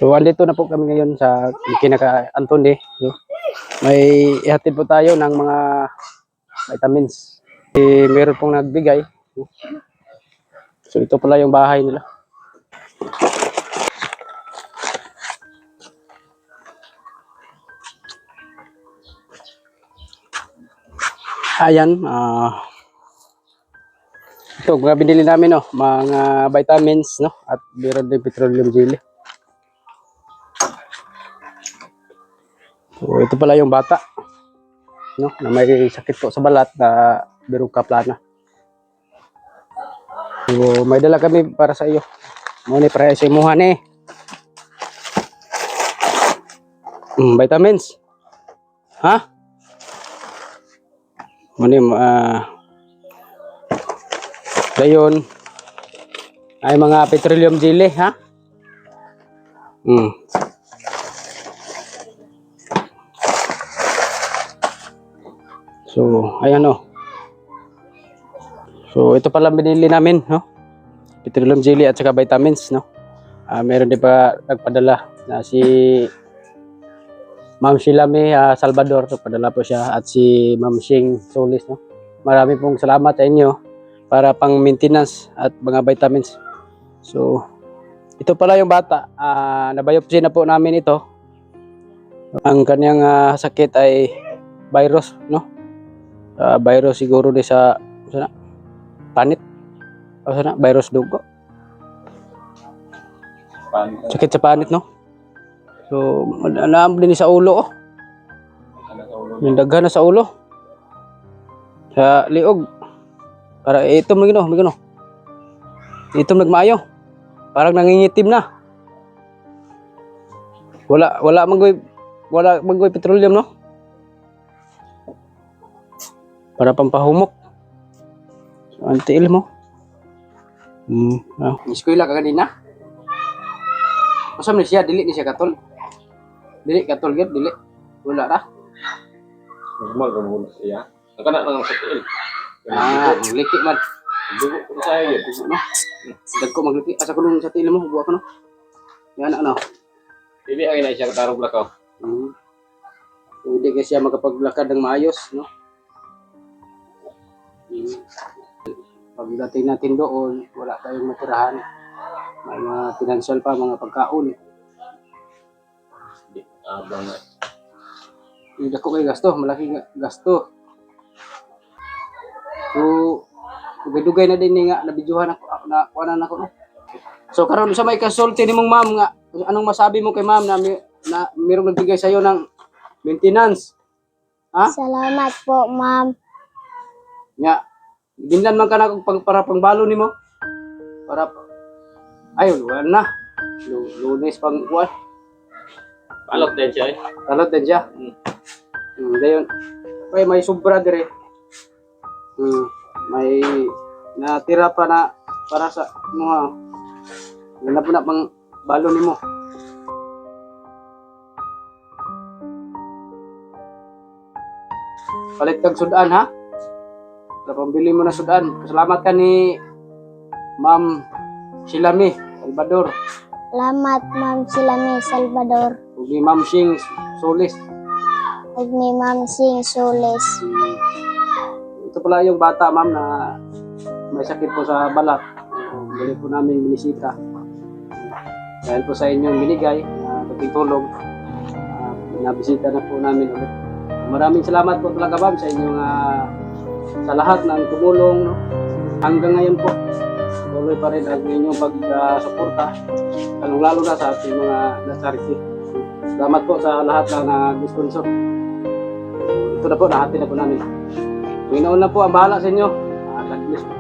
So andito na po kami ngayon sa Kinaka Antony. May ihatid po tayo ng mga vitamins. Meron pong nagbigay. So ito pala yung bahay nila. Ayan, ito mga binili namin, no, mga vitamins, no, at meron din petroleum jelly. So ito pala yung bata, no, na may sakit po sa balat na birungka plana. So may dala kami para sa iyo. Muna para sa imuhan vitamins. Ha? Muna dayon ay mga petroleum jelly, ha? So, ayan, oh. So, ito pala binili namin, no? Petroleum jelly at saka vitamins, no? Meron din pa nagpadala na si Ma'am Shilami Salvador. Nagpadala po siya at si Ma'am Shing Solis, no? Marami pong salamat sa inyo para pang maintenance at mga vitamins. So, ito pala yung bata. Nabiopsy na po namin ito. Ang kanyang sakit ay virus, no? Virus siguro di sa panit o sana virus dugo, sakit sa panit, no? So naam din sa ulo, yung daghan na sa ulo, sa liog, para itom magino itom nagmaayo, parang nangingitim na, wala manggoy petroleum, no, para pampahumok. So, antiil mo. Eskwela ka kanina? Masam ni siya, dili ni siya katol. Dili katol gid, dili. Wala ra. Normal ra mo siya. Nakana nang sa tiil. Liki man. Dugo ko sa iyo, No? Dagko magliki. Asa ko sa tiil mo, buwa ko, no. Yan ano. Dili ang ina siya katarog lakaw. Hindi kasi siya makapaglakad ng maayos, no. Pagdating natin doon, wala tayong matirahan. May mga financial pa, mga pagkaon. Hindi ko kayo gasto, malaking gasto. So, dugay na din nga, nabidyohan ako, nakuhanan ako, no? So, karon sa may kasulti ni mong ma'am nga, anong masabi mo kay ma'am na mayroong nagbigay sa'yo ng maintenance? Ha? Salamat po, ma'am. Nga, ginlan man ka na para pangbalo ni mo. Para, ayun, wala na. Lunes pang buwan. Palot din siya eh. Talot din siya. Dayon, may sobra dire. May natira pa na para sa mga wala po na pang balo ni mo. Palit kag sudan, ha? Para pambili mo na sudan. Salamat ka ni Ma'am Shilami Salvador. Salamat, Ma'am Silami Salvador. Ug ni Ma'am Shing Solis. Ug ni Ma'am Sing Soles. Ito pala yung bata, ma'am, na may sakit po sa balat. Bili po namin binisita. Dahil po sa inyong binigay na tulong, nabisita na po namin ulit. Maraming salamat po talaga, ma'am, sa inyong sa lahat ng tumulong, no? Hanggang ngayon po tuloy pa rin ang inyong pagsuporta, lalo na sa ating mga charity. Salamat po sa lahat ng nag-sponsor. Ito na po, nahati na po namin. Panginoon na po ang bahala sa inyo. God bless po.